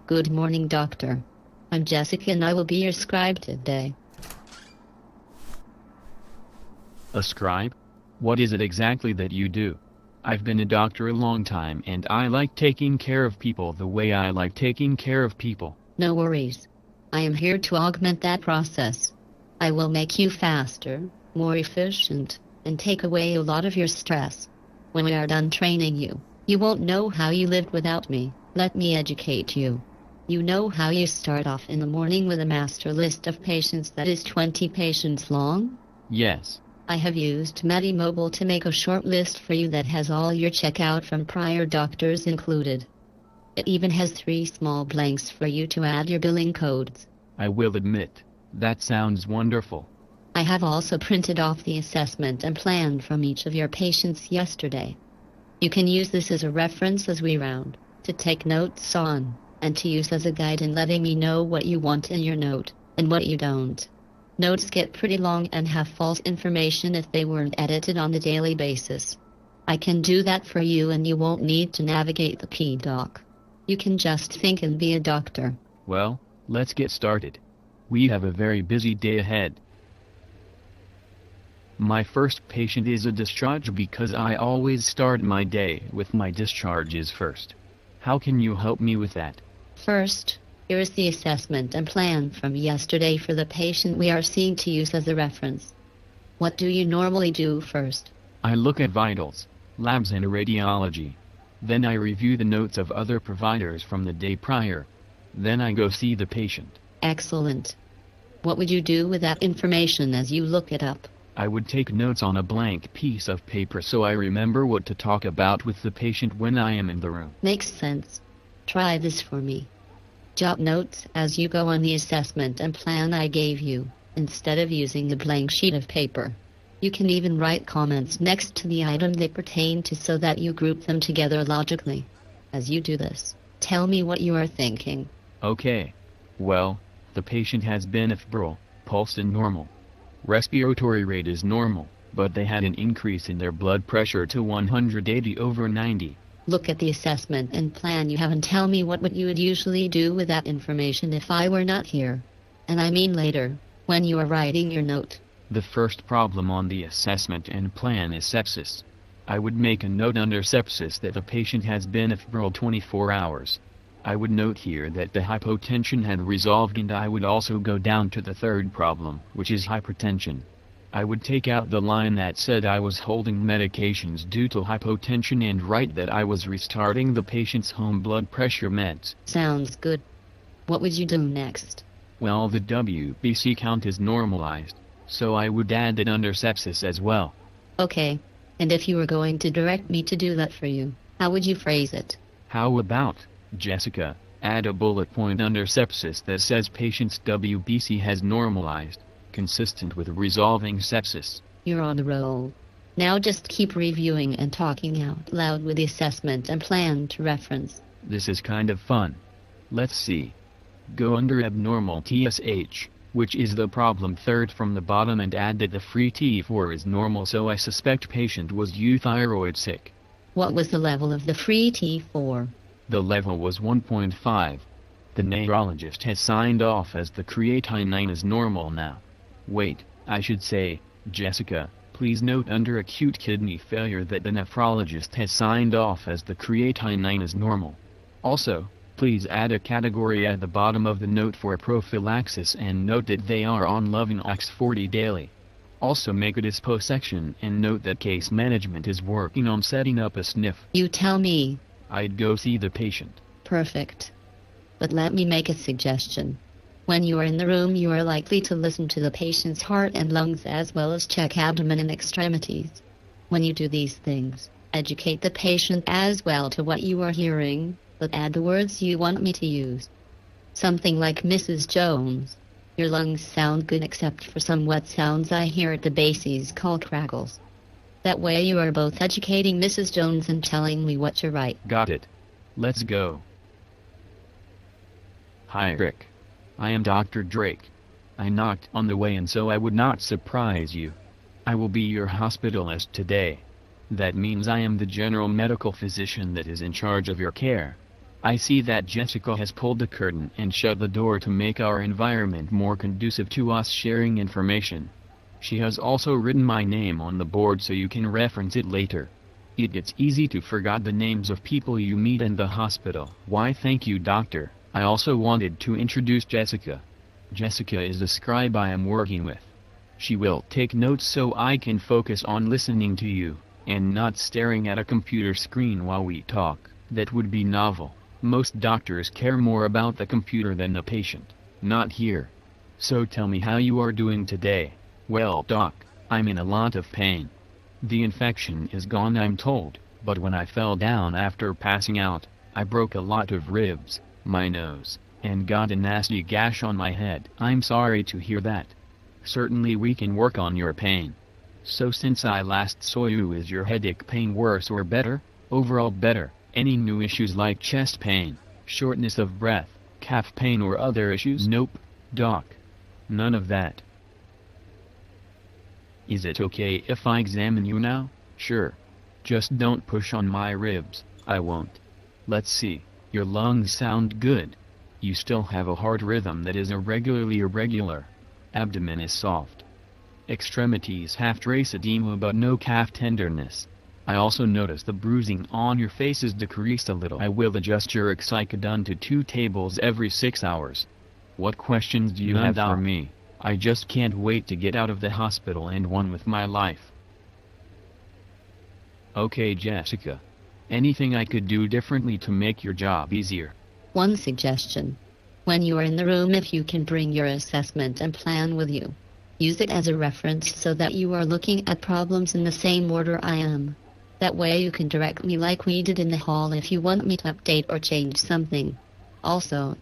Good morning, doctor. I'm Jessica and I will be your scribe today. A scribe? What is it exactly that you do? I've been a doctor a long time and I like taking care of people the way I like taking care of people. No worries. I am here to augment that process. I will make you faster, more efficient, and take away a lot of your stress. When we are done training you, you won't know how you lived without me. Let me educate you. You know how you start off in the morning with a master list of patients that is 20 patients long? Yes. I have used MediMobile to make a short list for you that has all your checkout from prior doctors included. It even has 3 small blanks for you to add your billing codes. I will admit, that sounds wonderful. I have also printed off the assessment and plan from each of your patients yesterday. You can use this as a reference as we round, to take notes on, and to use as a guide in letting me know what you want in your note, and what you don't. Notes get pretty long and have false information if they weren't edited on a daily basis. I can do that for you and you won't need to navigate the PDoc. You can just think and be a doctor. Well, let's get started. We have a very busy day ahead. My first patient is a discharge because I always start my day with my discharges first. How can you help me with that? First, here is the assessment and plan from yesterday for the patient we are seeing to use as a reference. What do you normally do first? I look at vitals, labs and radiology. Then I review the notes of other providers from the day prior. Then I go see the patient. Excellent. What would you do with that information as you look it up? I would take notes on a blank piece of paper so I remember what to talk about with the patient when I am in the room. Makes sense. Try this for me. Jot notes as you go on the assessment and plan I gave you, instead of using a blank sheet of paper. You can even write comments next to the item they pertain to so that you group them together logically. As you do this, tell me what you are thinking. Okay. Well, the patient has been febrile, pulse is normal. Respiratory rate is normal, but they had an increase in their blood pressure to 180/90. Look at the assessment and plan you have and tell me what you would usually do with that information if I were not here. And I mean later, when you are writing your note. The first problem on the assessment and plan is sepsis. I would make a note under sepsis that the patient has been febrile 24 hours. I would note here that the hypotension had resolved and I would also go down to the third problem, which is hypertension. I would take out the line that said I was holding medications due to hypotension and write that I was restarting the patient's home blood pressure meds. Sounds good. What would you do next? Well, the WBC count is normalized, so I would add it under sepsis as well. Okay. And if you were going to direct me to do that for you, how would you phrase it? How about, Jessica, add a bullet point under sepsis that says patient's WBC has normalized, consistent with resolving sepsis. You're on the roll. Now just keep reviewing and talking out loud with the assessment and plan to reference. This is kind of fun. Let's see. Go under abnormal TSH, which is the problem third from the bottom, and add that the free T4 is normal, so I suspect patient was euthyroid sick. What was the level of the free T4? The level was 1.5. The neurologist has signed off as the creatinine is normal now. Wait, I should say, Jessica, please note under acute kidney failure that the nephrologist has signed off as the creatinine is normal. Also, please add a category at the bottom of the note for prophylaxis and note that they are on Lovenox 40 daily. Also make a dispo section and note that case management is working on setting up a sniff. You tell me. I'd go see the patient. Perfect. But let me make a suggestion. When you are in the room, you are likely to listen to the patient's heart and lungs as well as check abdomen and extremities. When you do these things, educate the patient as well to what you are hearing, but add the words you want me to use. Something like Mrs. Jones. Your lungs sound good except for some wet sounds I hear at the bases called crackles. That way you are both educating Mrs. Jones and telling me what to write. Got it. Let's go. Hi Rick. I am Dr. Drake. I knocked on the way and so I would not surprise you. I will be your hospitalist today. That means I am the general medical physician that is in charge of your care. I see that Jessica has pulled the curtain and shut the door to make our environment more conducive to us sharing information. She has also written my name on the board so you can reference it later. It gets easy to forget the names of people you meet in the hospital. Why, thank you, doctor. I also wanted to introduce Jessica. Jessica is the scribe I am working with. She will take notes so I can focus on listening to you, and not staring at a computer screen while we talk. That would be novel. Most doctors care more about the computer than the patient. Not here. So tell me how you are doing today. Well, doc, I'm in a lot of pain. The infection is gone, I'm told, but when I fell down after passing out, I broke a lot of ribs, my nose, and got a nasty gash on my head. I'm sorry to hear that. Certainly we can work on your pain. So since I last saw you, is your headache pain worse or better? Overall better. Any new issues like chest pain, shortness of breath, calf pain or other issues? Nope, doc. None of that. Is it okay if I examine you now? Sure. Just don't push on my ribs. I won't. Let's see. Your lungs sound good. You still have a heart rhythm that is irregularly irregular. Abdomen is soft. Extremities have trace edema but no calf tenderness. I also notice the bruising on your face is decreased a little. I will adjust your Excicodone to 2 tables every 6 hours. What questions do you have for me? I just can't wait to get out of the hospital and on with my life. Okay, Jessica. Anything I could do differently to make your job easier? One suggestion. When you are in the room, if you can bring your assessment and plan with you. Use it as a reference so that you are looking at problems in the same order I am. That way you can direct me like we did in the hall if you want me to update or change something. Also,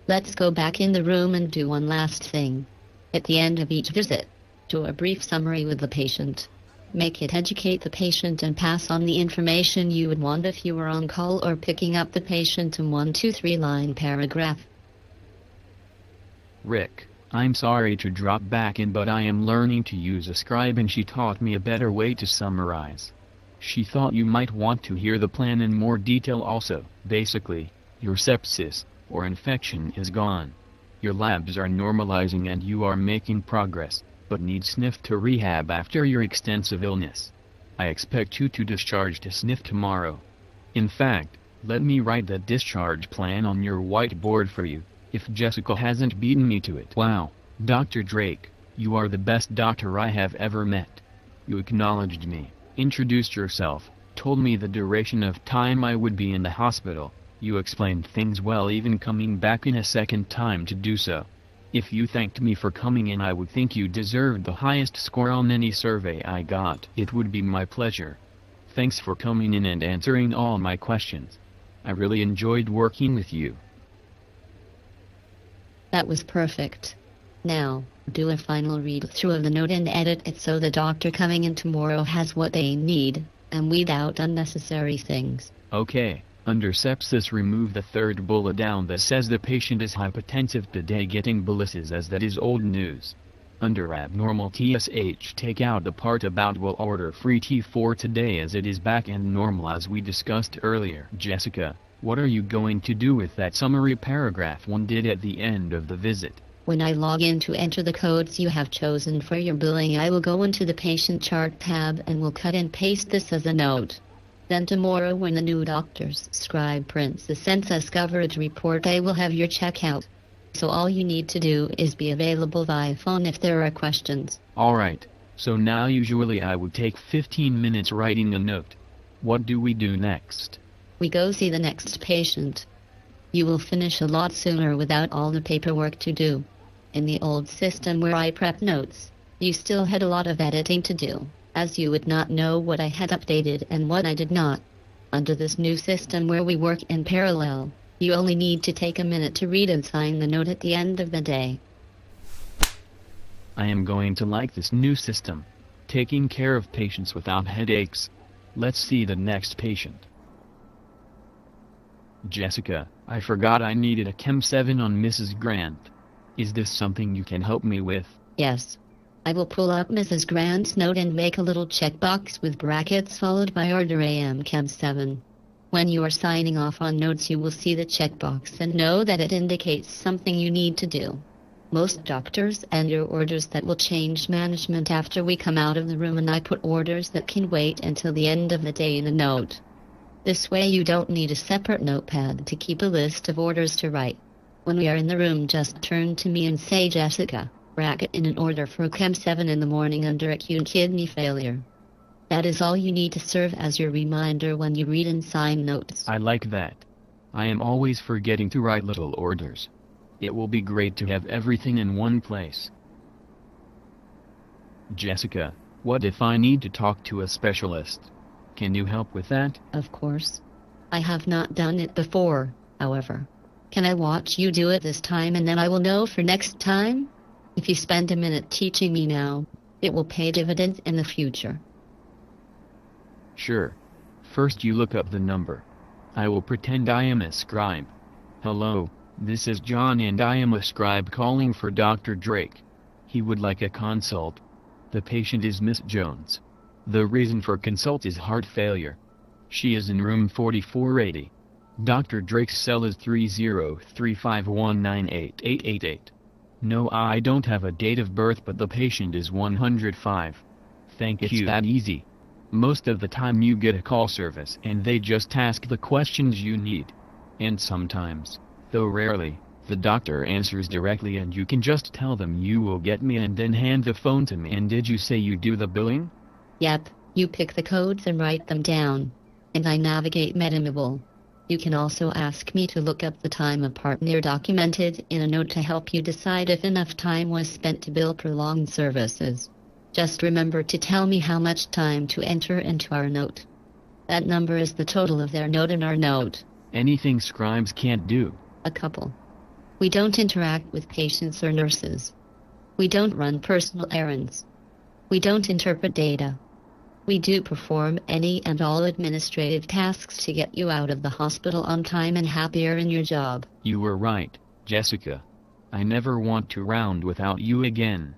let's go back in the room and do one last thing. At the end of each visit, do a brief summary with the patient. Make it educate the patient and pass on the information you would want if you were on call or picking up the patient in 1 to 3 line paragraph. Rick, I'm sorry to drop back in, but I am learning to use a scribe and she taught me a better way to summarize. She thought you might want to hear the plan in more detail also. Basically, your sepsis, or infection, is gone. Your labs are normalizing and you are making progress, but need SNF to rehab after your extensive illness. I expect you to discharge to SNF tomorrow. In fact, let me write the discharge plan on your whiteboard for you, if Jessica hasn't beaten me to it. Wow, Dr. Drake, you are the best doctor I have ever met. You acknowledged me, introduced yourself, told me the duration of time I would be in the hospital. You explained things well, even coming back in a second time to do so. If you thanked me for coming in, I would think you deserved the highest score on any survey I got. It would be my pleasure. Thanks for coming in and answering all my questions. I really enjoyed working with you. That was perfect. Now, do a final read-through of the note and edit it so the doctor coming in tomorrow has what they need, and weed out unnecessary things. Okay. Under sepsis, remove the third bullet down that says the patient is hypotensive today, getting boluses, as that is old news. Under abnormal TSH, take out the part about will order free T4 today as it is back and normal as we discussed earlier. Jessica, what are you going to do with that summary paragraph one did at the end of the visit? When I log in to enter the codes you have chosen for your billing, I will go into the patient chart tab and will cut and paste this as a note. Then tomorrow, when the new doctor's scribe prints the census coverage report, I will have your checkout. So all you need to do is be available via phone if there are questions. Alright, so now usually I would take 15 minutes writing a note. What do we do next? We go see the next patient. You will finish a lot sooner without all the paperwork to do. In the old system where I prep notes, you still had a lot of editing to do, as you would not know what I had updated and what I did not. Under this new system where we work in parallel, you only need to take a minute to read and sign the note at the end of the day. I am going to like this new system. Taking care of patients without headaches. Let's see the next patient. Jessica, I forgot I needed a Chem 7 on Mrs. Grant. Is this something you can help me with? Yes. I will pull up Mrs. Grant's note and make a little checkbox with brackets followed by order AM Chem 7. When you are signing off on notes, you will see the checkbox and know that it indicates something you need to do. Most doctors enter orders that will change management after we come out of the room, and I put orders that can wait until the end of the day in a note. This way you don't need a separate notepad to keep a list of orders to write. When we are in the room, just turn to me and say, Jessica, bracket in an order for Chem 7 in the morning under acute kidney failure. That is all you need to serve as your reminder when you read and sign notes. I like that. I am always forgetting to write little orders. It will be great to have everything in one place. Jessica, what if I need to talk to a specialist? Can you help with that? Of course. I have not done it before, however. Can I watch you do it this time and then I will know for next time? If you spend a minute teaching me now, it will pay dividends in the future. Sure. First you look up the number. I will pretend I am a scribe. Hello, this is John and I am a scribe calling for Dr. Drake. He would like a consult. The patient is Miss Jones. The reason for consult is heart failure. She is in room 4480. Dr. Drake's cell is 3035198888. No, I don't have a date of birth, but the patient is 105. Thank you. It's that easy. Most of the time you get a call service and they just ask the questions you need. And sometimes, though rarely, the doctor answers directly and you can just tell them you will get me and then hand the phone to me. And did you say you do the billing? Yep, you pick the codes and write them down. And I navigate Medimobile. You can also ask me to look up the time of partner documented in a note to help you decide if enough time was spent to bill prolonged services. Just remember to tell me how much time to enter into our note. That number is the total of their note in our note. Anything scribes can't do. A couple. We don't interact with patients or nurses. We don't run personal errands. We don't interpret data. We do perform any and all administrative tasks to get you out of the hospital on time and happier in your job. You were right, Jessica. I never want to round without you again.